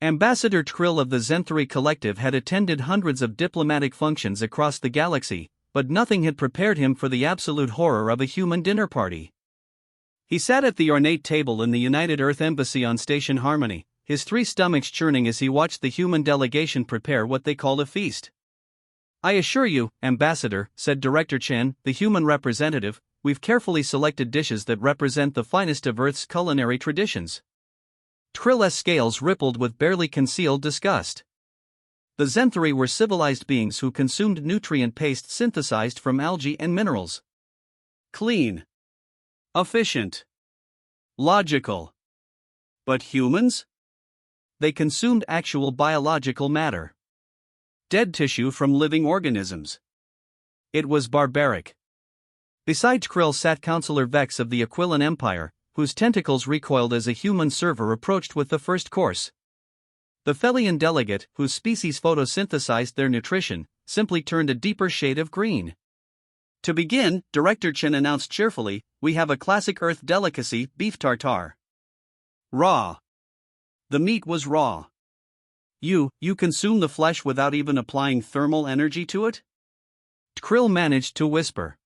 Ambassador Trill of the Zenthari Collective had attended hundreds of diplomatic functions across the galaxy, but nothing had prepared him for the absolute horror of a human dinner party. He sat at the ornate table in the United Earth Embassy on Station Harmony, his three stomachs churning as he watched the human delegation prepare what they called a feast. "I assure you, Ambassador," said Director Chen, the human representative, "we've carefully selected dishes that represent the finest of Earth's culinary traditions." Trill's scales rippled with barely concealed disgust. The Zenthari were civilized beings who consumed nutrient paste synthesized from algae and minerals. Clean. Efficient. Logical. But humans? They consumed actual biological matter. Dead tissue from living organisms. It was barbaric. Beside Krill sat Counselor Vex of the Aquilan Empire, whose tentacles recoiled as a human server approached with the first course. The Felian delegate, whose species photosynthesized their nutrition, simply turned a deeper shade of green. "To begin," Director Chen announced cheerfully, "we have a classic Earth delicacy, beef tartare. Raw. The meat was raw. You consume the flesh without even applying thermal energy to it?" Krill managed to whisper.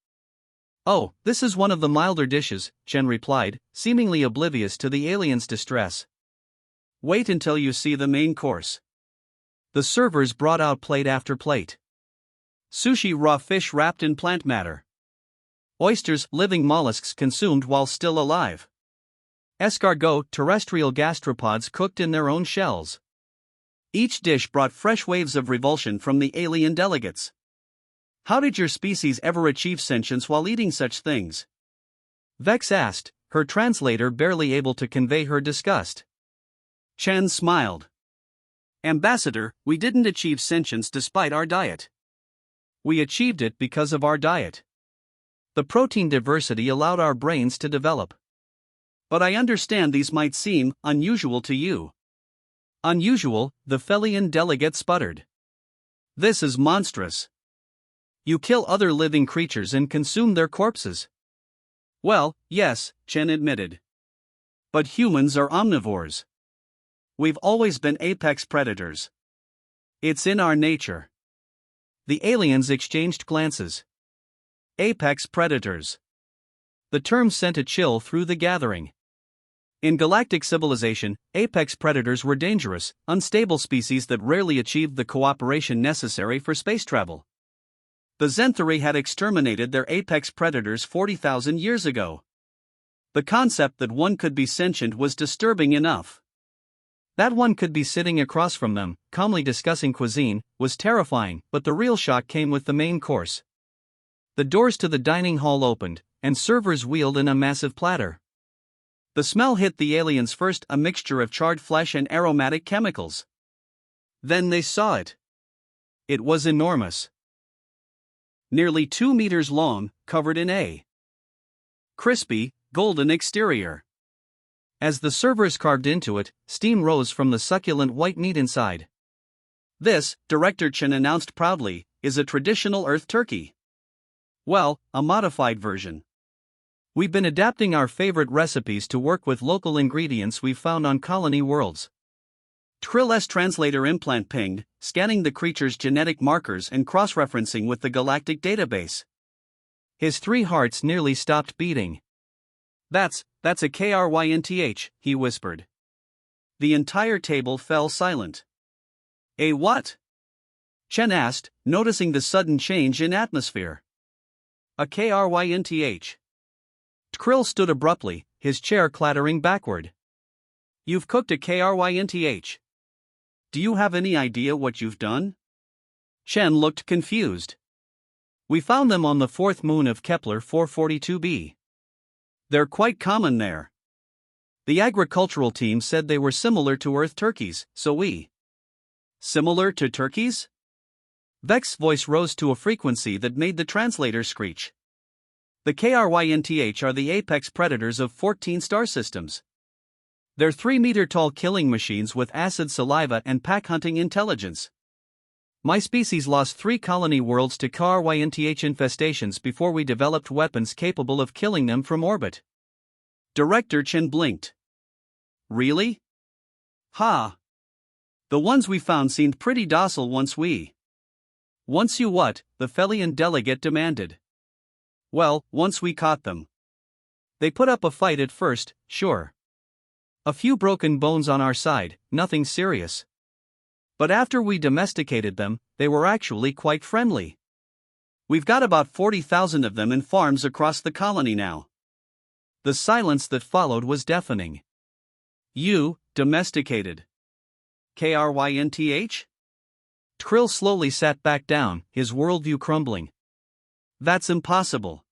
"Oh, this is one of the milder dishes," Chen replied, seemingly oblivious to the alien's distress. "Wait until you see the main course." The servers brought out plate after plate. Sushi, raw fish wrapped in plant matter. Oysters, living mollusks consumed while still alive. Escargot, terrestrial gastropods cooked in their own shells. Each dish brought fresh waves of revulsion from the alien delegates. "How did your species ever achieve sentience while eating such things?" Vex asked, her translator barely able to convey her disgust. Chen smiled. "Ambassador, we didn't achieve sentience despite our diet. We achieved it because of our diet. The protein diversity allowed our brains to develop. But I understand these might seem unusual to you." "Unusual?" the Felian delegate sputtered. "This is monstrous. You kill other living creatures and consume their corpses." "Well, yes," Chen admitted. "But humans are omnivores. We've always been apex predators. It's in our nature." The aliens exchanged glances. Apex predators. The term sent a chill through the gathering. In galactic civilization, apex predators were dangerous, unstable species that rarely achieved the cooperation necessary for space travel. The Zenthari had exterminated their apex predators 40,000 years ago. The concept that one could be sentient was disturbing enough. That one could be sitting across from them, calmly discussing cuisine, was terrifying, but the real shock came with the main course. The doors to the dining hall opened, and servers wheeled in a massive platter. The smell hit the aliens first, a mixture of charred flesh and aromatic chemicals. Then they saw it. It was enormous. Nearly 2 meters long, covered in a crispy, golden exterior. As the servers carved into it, steam rose from the succulent white meat inside. "This," Director Chen announced proudly, "is a traditional Earth turkey. Well, a modified version. We've been adapting our favorite recipes to work with local ingredients we've found on colony worlds." Trill's translator implant pinged, scanning the creature's genetic markers and cross-referencing with the galactic database. His 3 hearts nearly stopped beating. That's a KRYNTH, he whispered. The entire table fell silent. "A what?" Chen asked, noticing the sudden change in atmosphere. "A KRYNTH. Krill stood abruptly, his chair clattering backward. "You've cooked a KRYNTH. Do you have any idea what you've done?" Chen looked confused. "We found them on the 4th moon of Kepler 442b. They're quite common there. The agricultural team said they were similar to Earth turkeys, so we..." "Similar to turkeys?" Vex's voice rose to a frequency that made the translator screech. "The KRYNTH are the apex predators of 14 star systems. They're 3-meter-tall killing machines with acid saliva and pack-hunting intelligence. My species lost 3 colony worlds to KRYNTH infestations before we developed weapons capable of killing them from orbit." Director Chen blinked. "Really? Ha! The ones we found seemed pretty docile once you what? The Felian delegate demanded. Well, once we caught them. They put up a fight at first, sure. A few broken bones on our side, nothing serious. But after we domesticated them, they were actually quite friendly. We've got about 40,000 of them in farms across the colony now. The silence that followed was deafening. You, domesticated. Krynth? Trill slowly sat back down, his worldview crumbling. That's impossible.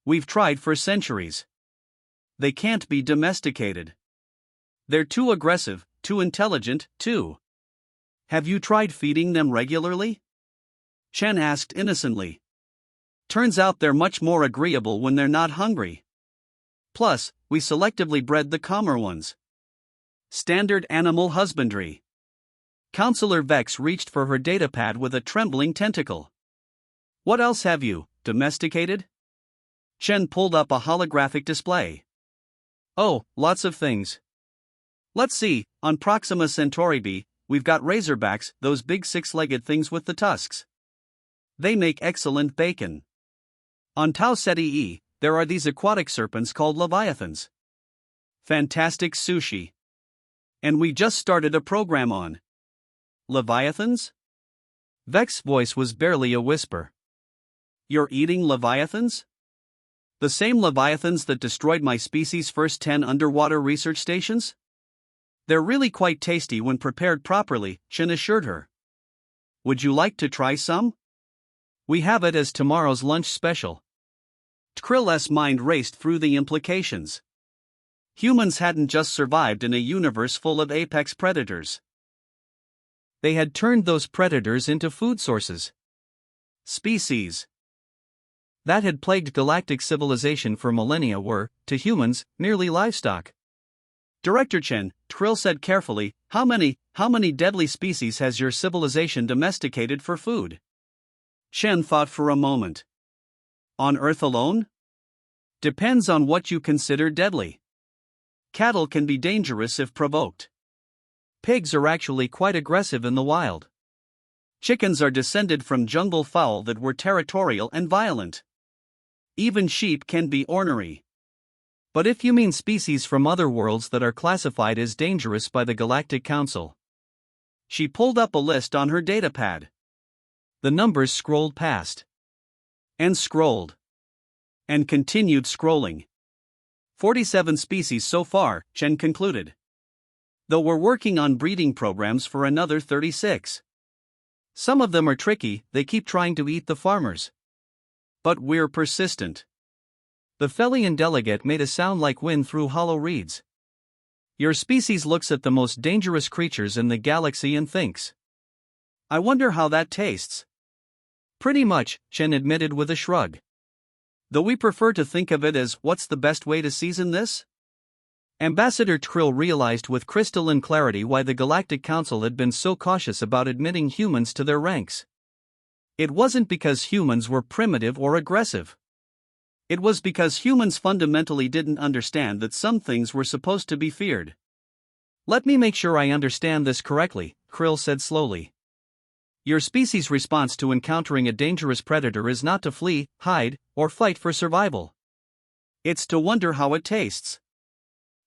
We've tried for centuries. They can't be domesticated. They're too aggressive, too intelligent, too. Have you tried feeding them regularly? Chen asked innocently. Turns out they're much more agreeable when they're not hungry. Plus, we selectively bred the calmer ones. Standard animal husbandry. Counselor Vex reached for her datapad with a trembling tentacle. What else have you domesticated? Chen pulled up a holographic display. Oh, lots of things. Let's see, on Proxima Centauri B, we've got razorbacks, those big six-legged things with the tusks. They make excellent bacon. On Tau Ceti E, there are these aquatic serpents called leviathans. Fantastic sushi. And we just started a program on leviathans? Vex's voice was barely a whisper. You're eating leviathans? The same leviathans that destroyed my species' first 10 underwater research stations? They're really quite tasty when prepared properly, Chen assured her. Would you like to try some? We have it as tomorrow's lunch special. Trill's mind raced through the implications. Humans hadn't just survived in a universe full of apex predators. They had turned those predators into food sources. Species that had plagued galactic civilization for millennia were, to humans, merely livestock. Director Chen, Trill said carefully, how many deadly species has your civilization domesticated for food? Chen thought for a moment. On Earth alone? Depends on what you consider deadly. Cattle can be dangerous if provoked. Pigs are actually quite aggressive in the wild. Chickens are descended from jungle fowl that were territorial and violent. Even sheep can be ornery. But if you mean species from other worlds that are classified as dangerous by the Galactic Council. She pulled up a list on her datapad. The numbers scrolled past. And scrolled. And continued scrolling. 47 species so far, Chen concluded. Though we're working on breeding programs for another 36. Some of them are tricky, they keep trying to eat the farmers. But we're persistent. The Felian delegate made a sound like wind through hollow reeds. Your species looks at the most dangerous creatures in the galaxy and thinks. I wonder how that tastes. Pretty much, Chen admitted with a shrug. Though we prefer to think of it as, what's the best way to season this? Ambassador Trill realized with crystalline clarity why the Galactic Council had been so cautious about admitting humans to their ranks. It wasn't because humans were primitive or aggressive. It was because humans fundamentally didn't understand that some things were supposed to be feared. Let me make sure I understand this correctly, Krill said slowly. Your species' response to encountering a dangerous predator is not to flee, hide, or fight for survival. It's to wonder how it tastes.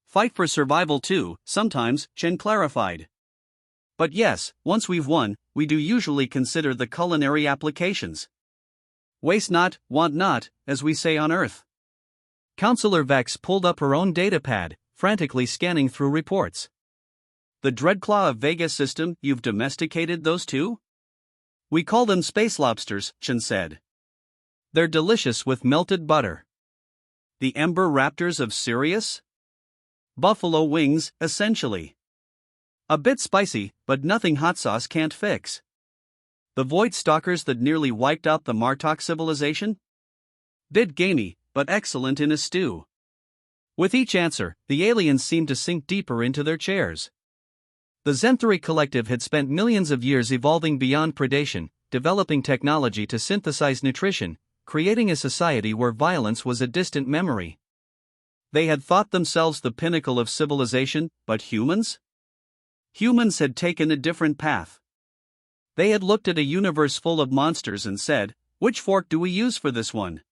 Fight for survival too, sometimes, Chen clarified. But yes, once we've won, we do usually consider the culinary applications. Waste not, want not, as we say on Earth. Counselor Vex pulled up her own datapad, frantically scanning through reports. The Dreadclaw of Vega system, you've domesticated those too? We call them space lobsters, Chen said. They're delicious with melted butter. The Ember Raptors of Sirius? Buffalo wings, essentially. A bit spicy, but nothing hot sauce can't fix. The Void Stalkers that nearly wiped out the Martok civilization? Bit gamey, but excellent in a stew. With each answer, the aliens seemed to sink deeper into their chairs. The Zenthari Collective had spent millions of years evolving beyond predation, developing technology to synthesize nutrition, creating a society where violence was a distant memory. They had thought themselves the pinnacle of civilization, but humans? Humans had taken a different path. They had looked at a universe full of monsters and said, "Which fork do we use for this one?"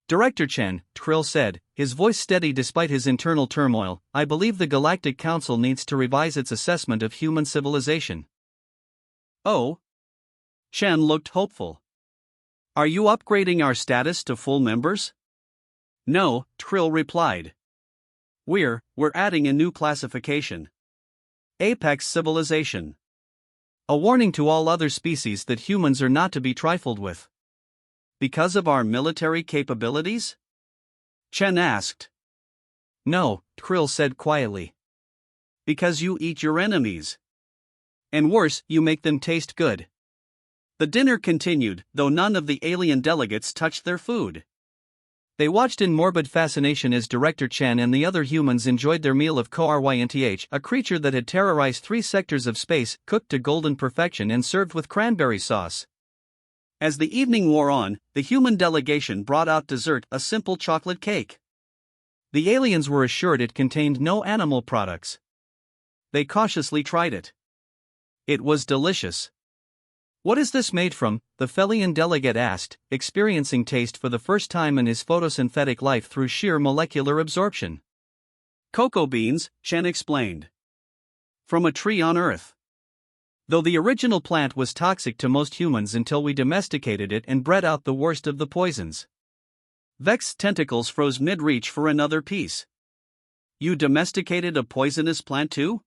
"Director Chen," Trill said, his voice steady despite his internal turmoil, "I believe the Galactic Council needs to revise its assessment of human civilization." "Oh?" Chen looked hopeful. "Are you upgrading our status to full members?" "No," Trill replied. We're adding a new classification. Apex Civilization. A warning to all other species that humans are not to be trifled with. Because of our military capabilities? Chen asked. "No," Trill said quietly. "Because you eat your enemies. And worse, you make them taste good." The dinner continued, though none of the alien delegates touched their food. They watched in morbid fascination as Director Chen and the other humans enjoyed their meal of Korynth, a creature that had terrorized 3 sectors of space, cooked to golden perfection and served with cranberry sauce. As the evening wore on, the human delegation brought out dessert, a simple chocolate cake. The aliens were assured it contained no animal products. They cautiously tried it. It was delicious. "What is this made from?" the Felian delegate asked, experiencing taste for the first time in his photosynthetic life through sheer molecular absorption. "Cocoa beans," Chen explained. "From a tree on Earth. Though the original plant was toxic to most humans until we domesticated it and bred out the worst of the poisons." Vex's tentacles froze mid-reach for another piece. "You domesticated a poisonous plant too?"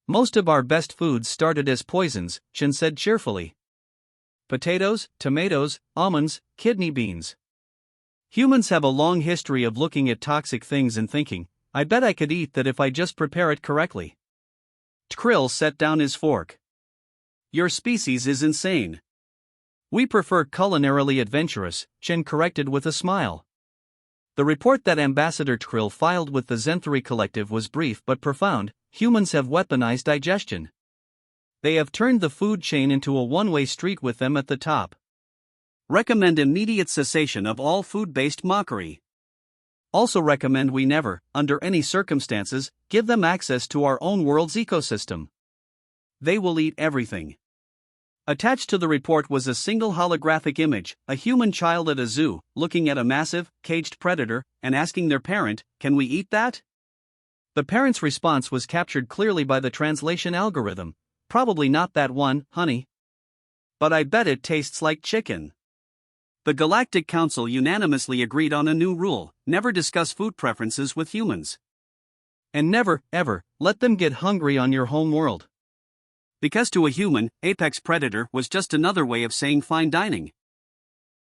"Most of our best foods started as poisons," Chen said cheerfully. "Potatoes, tomatoes, almonds, kidney beans. Humans have a long history of looking at toxic things and thinking, I bet I could eat that if I just prepare it correctly." Trill set down his fork. "Your species is insane." "We prefer culinarily adventurous," Chen corrected with a smile. The report that Ambassador Trill filed with the Zenthari Collective was brief but profound. Humans have weaponized digestion. They have turned the food chain into a one-way street with them at the top. Recommend immediate cessation of all food-based mockery. Also recommend we never, under any circumstances, give them access to our own world's ecosystem. They will eat everything. Attached to the report was a single holographic image, a human child at a zoo, looking at a massive, caged predator, and asking their parent, "Can we eat that?" The parent's response was captured clearly by the translation algorithm. "Probably not that one, honey. But I bet it tastes like chicken." The Galactic Council unanimously agreed on a new rule: never discuss food preferences with humans. And never, ever, let them get hungry on your home world. Because to a human, apex predator was just another way of saying fine dining.